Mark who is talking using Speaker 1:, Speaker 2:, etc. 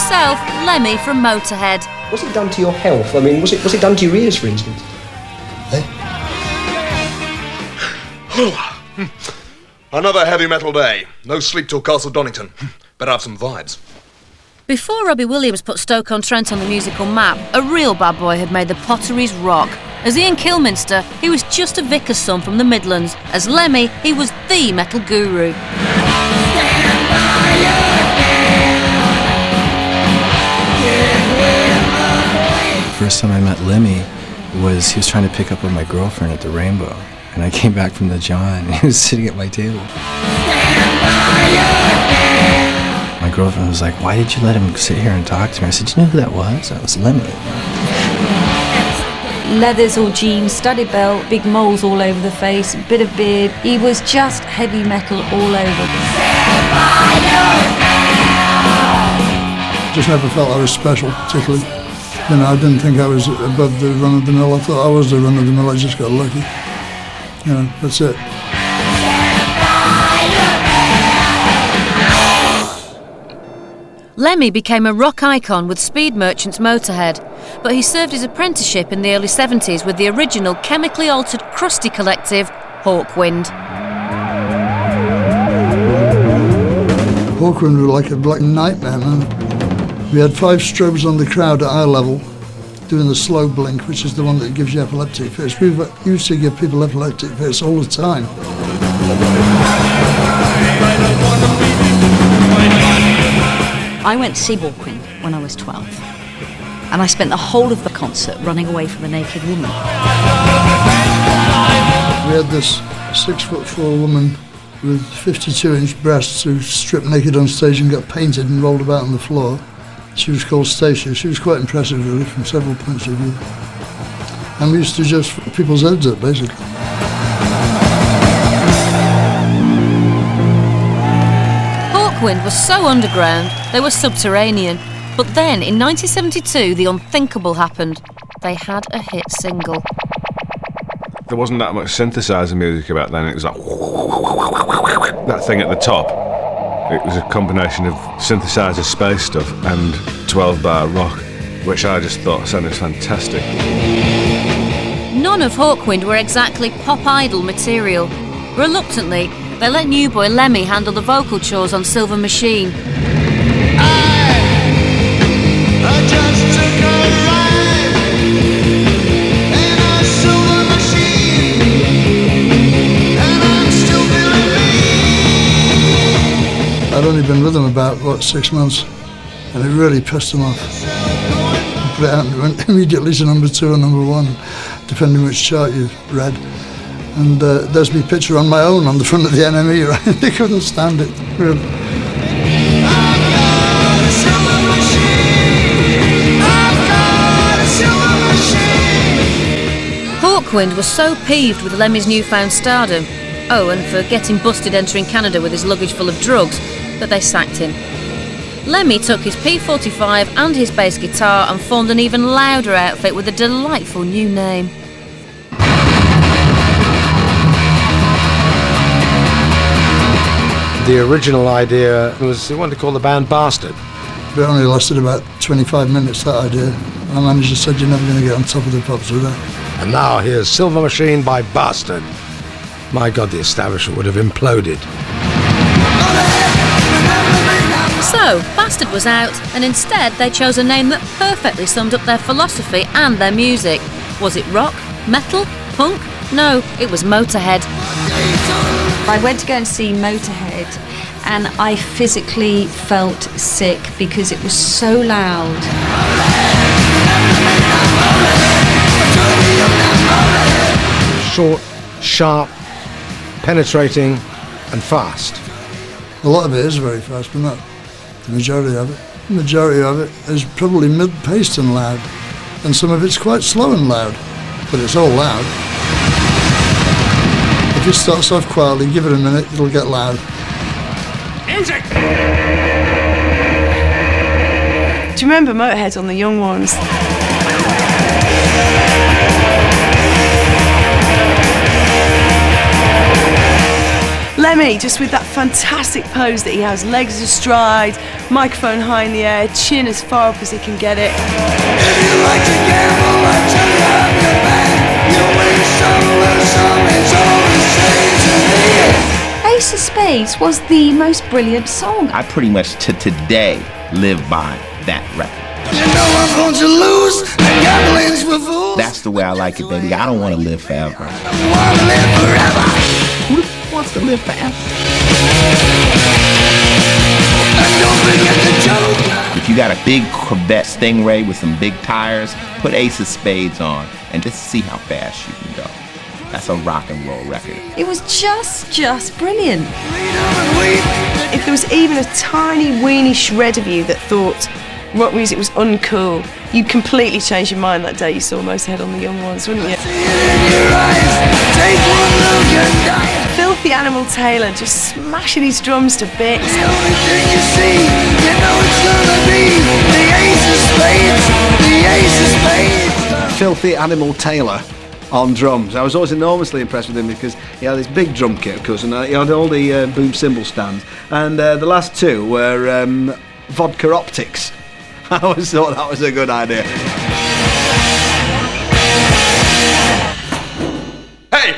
Speaker 1: himself, Lemmy from Motorhead.
Speaker 2: Was it down to your health? I mean, was it down to your ears, for instance?
Speaker 3: Another heavy metal day. No sleep till Castle Donington. Better have some vibes.
Speaker 1: Before Robbie Williams put Stoke-on-Trent on the musical map, a real bad boy had made the Potteries rock. As Ian Kilminster, he was just a vicar's son from the Midlands. As Lemmy, he was the metal guru.
Speaker 4: First time I met Lemmy was he was trying to pick up with my girlfriend at the Rainbow, and I came back from the John and he was sitting at my table. My girlfriend was like, "Why did you let him sit here and talk to me?" I said, "Do you know who that was? That was Lemmy."
Speaker 5: Leathers or jeans, studded belt, big moles all over the face, a bit of beard. He was just heavy metal all over.
Speaker 6: Just never felt I was special, particularly. You know, I didn't think I was above the run-of-the-mill. I thought I was the run-of-the-mill. I just got lucky. You know, that's it.
Speaker 1: Lemmy became a rock icon with Speed Merchant's Motorhead, but he served his apprenticeship in the early 70s with the original chemically altered crusty collective, Hawkwind.
Speaker 6: Hawkwind was like a black nightmare, man. We had 5 strobes on the crowd at eye level, doing the slow blink, which is the one that gives you epileptic fits. We used to give people epileptic fits all the time.
Speaker 5: I went to see Hawkwind when I was 12, and I spent the whole of the concert running away from a naked woman.
Speaker 6: We had this 6'4" woman with 52-inch breasts who stripped naked on stage and got painted and rolled about on the floor. She was called Stacia. She was quite impressive, really, from several points of view. And we used to just fuck people's heads up, basically.
Speaker 1: Hawkwind was so underground, they were subterranean. But then, in 1972, the unthinkable happened. They had a hit single.
Speaker 7: There wasn't that much synthesizer music about then. It was like that thing at the top. It was a combination of synthesizer space stuff and 12-bar rock, which I just thought sounded fantastic.
Speaker 1: None of Hawkwind were exactly pop idol material. Reluctantly, they let new boy Lemmy handle the vocal chores on Silver Machine.
Speaker 8: I just took a ride in a silver machine, and I'm still feeling me.
Speaker 6: I'd only been with them about, 6 months, and it really pissed them off. I put it out and it went immediately to number 2 or number 1, depending which chart you read. And there's my picture on my own on the front of the NME, right? They couldn't stand it, really.
Speaker 1: Hawkwind was so peeved with Lemmy's newfound stardom, and for getting busted entering Canada with his luggage full of drugs, that they sacked him. Lemmy took his P45 and his bass guitar and formed an even louder outfit with a delightful new name.
Speaker 9: The original idea was we wanted to call the band Bastard.
Speaker 6: It only lasted about 25 minutes, that idea. My manager said, "You're never going to get on top of the pops with that."
Speaker 9: And now here's Silver Machine by Bastard. My God, the establishment would have imploded.
Speaker 1: So, Bastard was out, and instead they chose a name that perfectly summed up their philosophy and their music. Was it rock? Metal? Punk? No, it was Motorhead.
Speaker 5: I went to go and see Motorhead, and I physically felt sick because it was so loud.
Speaker 9: Short, sharp, penetrating, and fast.
Speaker 6: A lot of it is very fast, but not the majority of it. The majority of it is probably mid-paced and loud, and some of it's quite slow and loud, but it's all loud. If it starts off quietly, give it a minute, it'll get loud.
Speaker 10: Music! Do you remember Motorhead on the Young Ones? Lemmy, just with that fantastic pose that he has, legs astride, microphone high in the air, chin as far up as he can get it.
Speaker 8: If you like to gamble, I tell you I'm your man. You win some, lose some, it's all the same to me.
Speaker 5: Ace of Spades was the most brilliant song.
Speaker 11: I pretty much to today live by that record.
Speaker 8: You know I'm going to lose, and gambling's for fools.
Speaker 11: That's the way I like it, baby. I don't want to live forever.
Speaker 8: I don't want to live forever.
Speaker 11: Who wants to live forever?
Speaker 8: And don't forget the joke.
Speaker 11: If you got a big Corvette Stingray with some big tires, put Ace of Spades on and just see how fast you can go. That's a rock and roll record.
Speaker 5: It was just brilliant.
Speaker 10: If there was even a tiny weeny shred of you that thought rock music was uncool, you'd completely change your mind that day you saw Motorhead on the Young Ones, wouldn't you? Filthy Animal Taylor just smashing his drums to bits.
Speaker 8: The only thing you see, you know it's gonna be the Ace of Spades, the Ace of Spades.
Speaker 12: Filthy Animal Taylor on drums. I was always enormously impressed with him because he had this big drum kit, of course, and he had all the boom cymbal stands. And the last two were vodka optics. I always thought that was a good idea.
Speaker 3: Hey!